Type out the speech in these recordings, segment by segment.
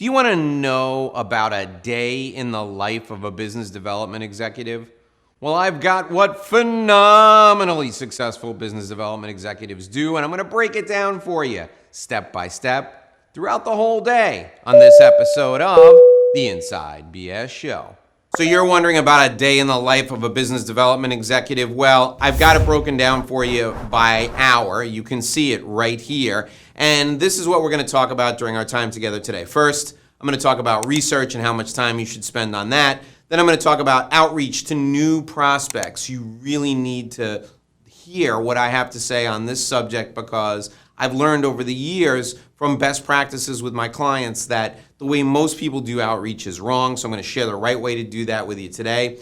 Do you want to know about a day in the life of a business development executive? Well, I've got what phenomenally successful business development executives do, and I'm going to break it down for you step by step throughout the whole day on this episode of The Inside BS Show. So you're wondering about a day in the life of a business development executive? Well, I've got it broken down for you by hour. You can see it right here. And this is what we're going to talk about during our time together today. First, I'm going to talk about research and how much time you should spend on that. Then I'm going to talk about outreach to new prospects. You really need to hear what I have to say on this subject because I've learned over the years from best practices with my clients that the way most people do outreach is wrong. So I'm going to share the right way to do that with you today.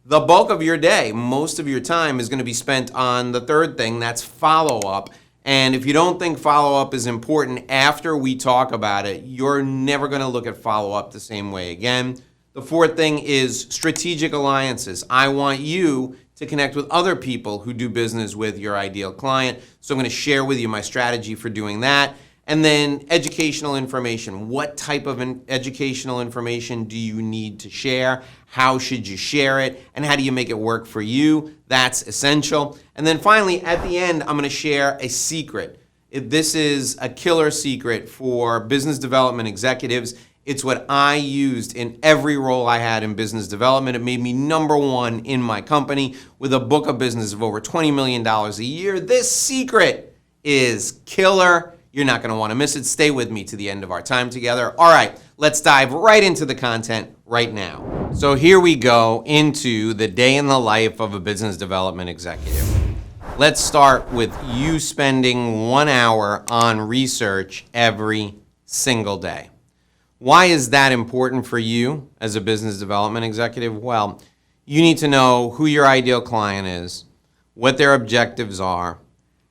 The bulk of your day, most of your time is going to be spent on the third thing, that's follow-up. And if you don't think follow-up is important after we talk about it, you're never going to look at follow-up the same way again. The fourth thing is strategic alliances. I want you to connect with other people who do business with your ideal client. So I'm going to share with you my strategy for doing that. And then educational information. What type of educational information do you need to share? How should you share it? And how do you make it work for you? That's essential. And then finally, at the end, I'm going to share a secret. This is a killer secret for business development executives. It's what I used in every role I had in business development. It made me number one in my company with a book of business of over $20 million a year. This secret is killer. You're not going to want to miss it. Stay with me to the end of our time together. All right, let's dive right into the content right now. So here we go into the day in the life of a business development executive. Let's start with you spending 1 hour on research every single day. Why is that important for you as a business development executive? Well, you need to know who your ideal client is, what their objectives are,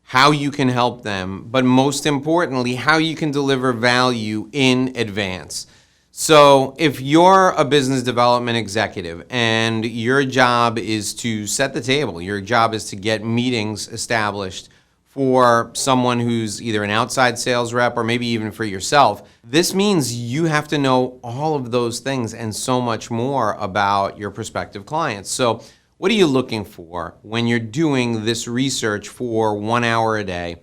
how you can help them, but most importantly, how you can deliver value in advance. So if you're a business development executive and your job is to set the table, your job is to get meetings established for someone who's either an outside sales rep or maybe even for yourself, this means you have to know all of those things and so much more about your prospective clients. So what are you looking for when you're doing this research for 1 hour a day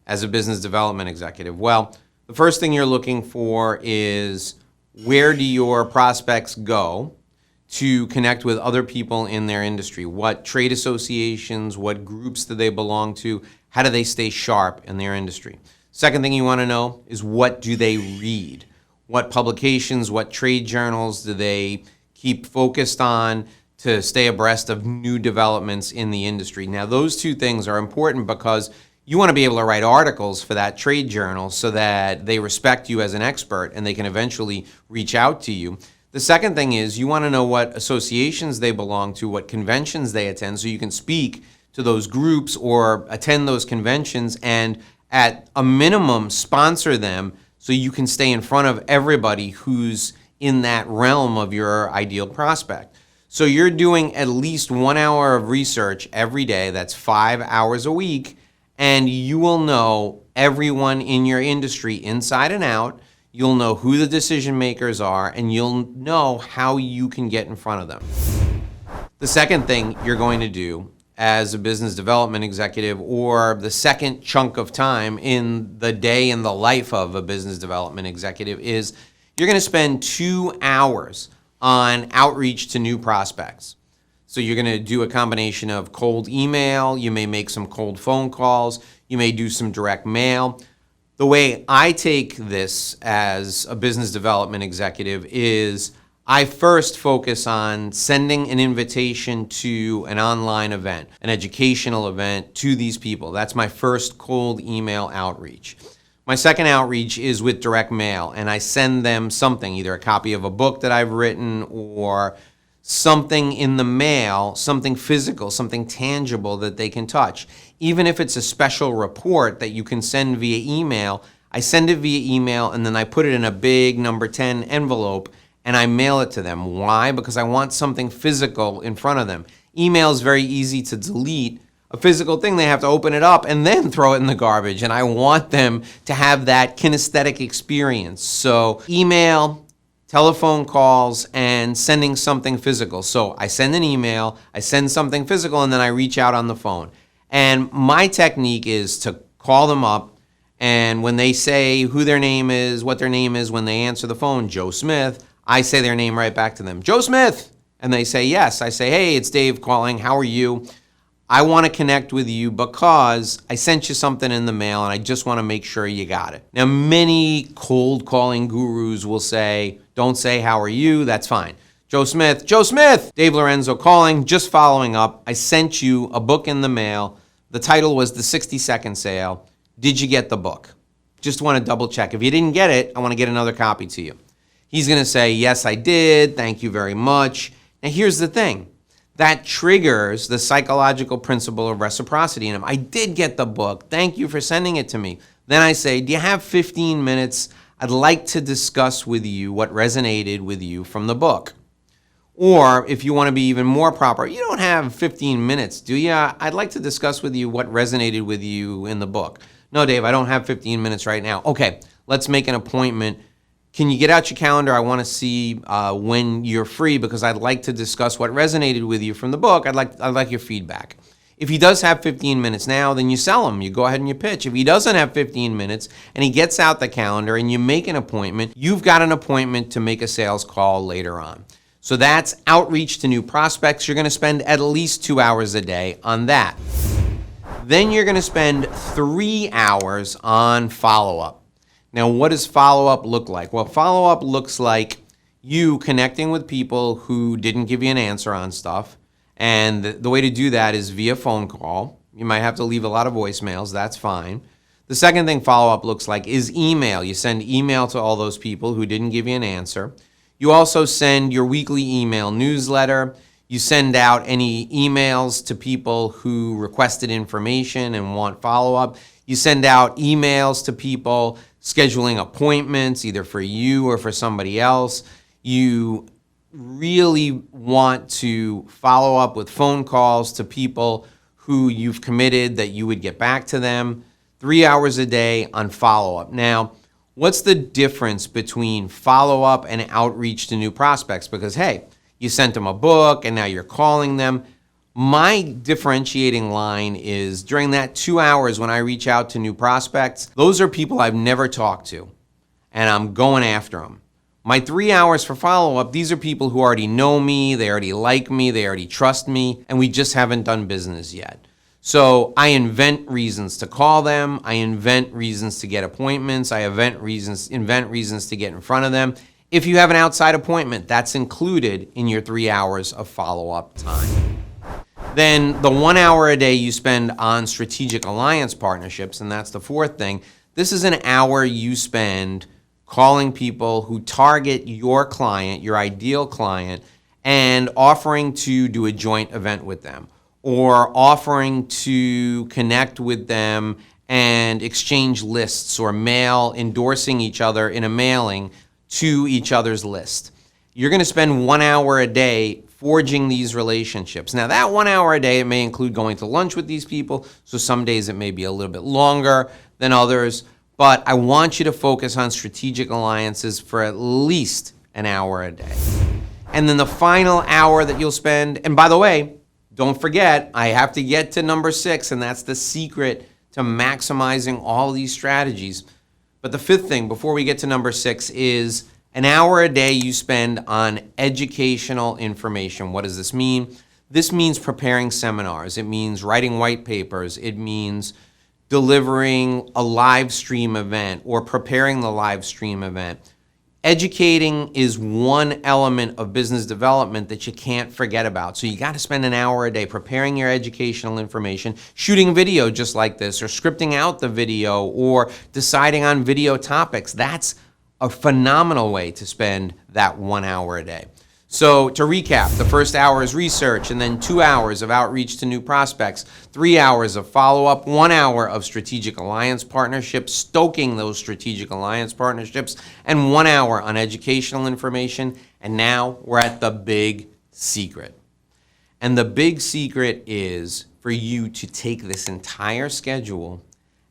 as a business development executive? Well, the first thing you're looking for is where do your prospects go to connect with other people in their industry? What trade associations, what groups do they belong to? How do they stay sharp in their industry? Second thing you want to know is what do they read? What publications, what trade journals do they keep focused on to stay abreast of new developments in the industry? Now, those two things are important because you want to be able to write articles for that trade journal so that they respect you as an expert and they can eventually reach out to you. The second thing is you want to know what associations they belong to, what conventions they attend, so you can speak to those groups or attend those conventions and at a minimum sponsor them so you can stay in front of everybody who's in that realm of your ideal prospect. So you're doing at least 1 hour of research every day, that's 5 hours a week, and you will know everyone in your industry inside and out. You'll know who the decision makers are, and you'll know how you can get in front of them. The second thing you're going to do as a business development executive, or the second chunk of time in the day in the life of a business development executive, is you're going to spend 2 hours on outreach to new prospects. So you're going to do a combination of cold email, you may make some cold phone calls, you may do some direct mail. The way I take this as a business development executive is I first focus on sending an invitation to an online event, an educational event to these people. That's my first cold email outreach. My second outreach is with direct mail, and I send them something, either a copy of a book that I've written or something in the mail, something physical, something tangible that they can touch. Even if it's a special report that you can send via email, I send it via email and then I put it in a big number 10 envelope and I mail it to them. Why? Because I want something physical in front of them. Email is very easy to delete. a physical thing. They have to open it up and then throw it in the garbage. And I want them to have that kinesthetic experience. So email, telephone calls, and sending something physical. So I send an email, I send something physical, and then I reach out on the phone. And my technique is to call them up, and when they say who their name is, what their name is, when they answer the phone, Joe Smith, I say their name right back to them. Joe Smith! And they say yes. I say, hey, it's Dave calling. How are you? I want to connect with you because I sent you something in the mail and I just want to make sure you got it. Now, many cold calling gurus will say, don't say how are you, that's fine. Joe Smith, Dave Lorenzo calling, just following up. I sent you a book in the mail. The title was The 60-Second Sale. Did you get the book? Just want to double check. If you didn't get it, I want to get another copy to you. He's going to say, yes, I did. Thank you very much. Now, here's the thing. That triggers the psychological principle of reciprocity in him. I did get the book. Thank you for sending it to me. Then I say, do you have 15 minutes? I'd like to discuss with you what resonated with you from the book. Or if you want to be even more proper, you don't have 15 minutes, do you? I'd like to discuss with you what resonated with you in the book. No, Dave, I don't have 15 minutes right now. Okay, let's make an appointment. Can you get out your calendar? I want to see when you're free because I'd like to discuss what resonated with you from the book. I'd like your feedback. If he does have 15 minutes now, then you sell him. You go ahead and you pitch. If he doesn't have 15 minutes and he gets out the calendar and you make an appointment, you've got an appointment to make a sales call later on. So that's outreach to new prospects. You're going to spend at least 2 hours a day on that. Then you're going to spend 3 hours on follow-up. Now, what does follow-up look like? Well, follow-up looks like you connecting with people who didn't give you an answer on stuff. And the way to do that is via phone call. You might have to leave a lot of voicemails. That's fine. The second thing follow-up looks like is email. You send email to all those people who didn't give you an answer. You also send your weekly email newsletter. You send out any emails to people who requested information and want follow-up. You send out emails to people scheduling appointments, either for you or for somebody else. You really want to follow up with phone calls to people who you've committed that you would get back to them. 3 hours a day on follow-up. Now, what's the difference between follow-up and outreach to new prospects? Because, hey, you sent them a book and now you're calling them. My differentiating line is during that 2 hours when I reach out to new prospects, those are people I've never talked to, and I'm going after them. My 3 hours for follow-up, these are people who already know me, they already like me, they already trust me, and we just haven't done business yet. So I invent reasons to call them, I invent reasons to get appointments, I invent reasons to get in front of them. If you have an outside appointment, that's included in your 3 hours of follow-up time. Then the 1 hour a day you spend on strategic alliance partnerships, and that's the fourth thing. This is an hour you spend calling people who target your client, your ideal client, and offering to do a joint event with them, or offering to connect with them and exchange lists or mail, endorsing each other in a mailing to each other's list. You're going to spend 1 hour a day forging these relationships. Now, that 1 hour a day, it may include going to lunch with these people, so some days it may be a little bit longer than others, but I want you to focus on strategic alliances for at least an hour a day. And then the final hour that you'll spend, and by the way, don't forget, I have to get to number 6, and that's the secret to maximizing all these strategies. But the fifth thing, before we get to number 6, is an hour a day you spend on educational information. What does this mean? This means preparing seminars. It means writing white papers. It means delivering a live stream event or preparing the live stream event. Educating is one element of business development that you can't forget about. So you got to spend an hour a day preparing your educational information, shooting video just like this, or scripting out the video, or deciding on video topics. That's a phenomenal way to spend that 1 hour a day. So to recap, the first hour is research, and then 2 hours of outreach to new prospects, 3 hours of follow-up, 1 hour of strategic alliance partnerships, stoking those strategic alliance partnerships, and 1 hour on educational information. And now we're at the big secret. And the big secret is for you to take this entire schedule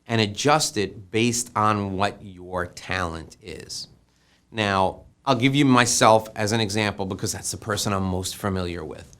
and adjust it based on what your talent is. Now, I'll give you myself as an example because that's the person I'm most familiar with.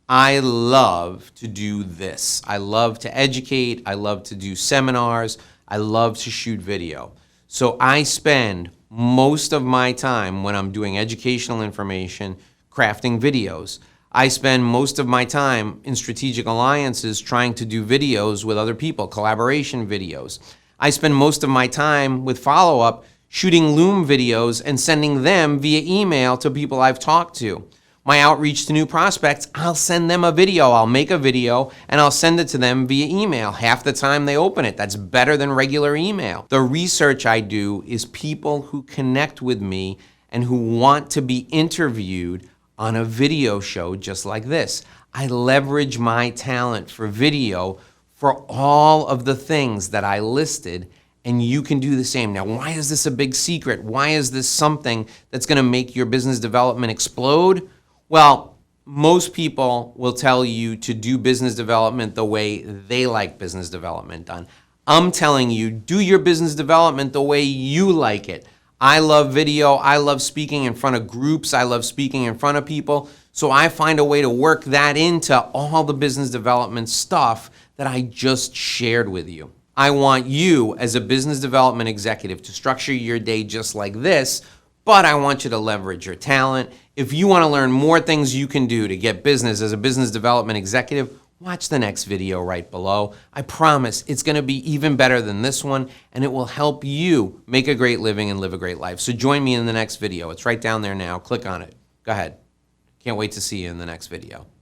I love to do this. I love to educate. I love to do seminars. I love to shoot video. So I spend most of my time when I'm doing educational information, crafting videos. I spend most of my time in strategic alliances trying to do videos with other people, collaboration videos. I spend most of my time with follow-up shooting Loom videos and sending them via email to people I've talked to. My outreach to new prospects, I'll send them a video. I'll make a video and I'll send it to them via email. Half the time they open it. That's better than regular email. The research I do is people who connect with me and who want to be interviewed on a video show just like this. I leverage my talent for video for all of the things that I listed, and you can do the same. Now, why is this a big secret? Why is this something that's going to make your business development explode? Well, most people will tell you to do business development the way they like business development done. I'm telling you, do your business development the way you like it. I love video. I love speaking in front of groups. I love speaking in front of people. So I find a way to work that into all the business development stuff that I just shared with you. I want you as a business development executive to structure your day just like this, but I want you to leverage your talent. If you want to learn more things you can do to get business as a business development executive, watch the next video right below. I promise it's going to be even better than this one, and it will help you make a great living and live a great life. So join me in the next video. It's right down there now. Click on it. Go ahead. Can't wait to see you in the next video.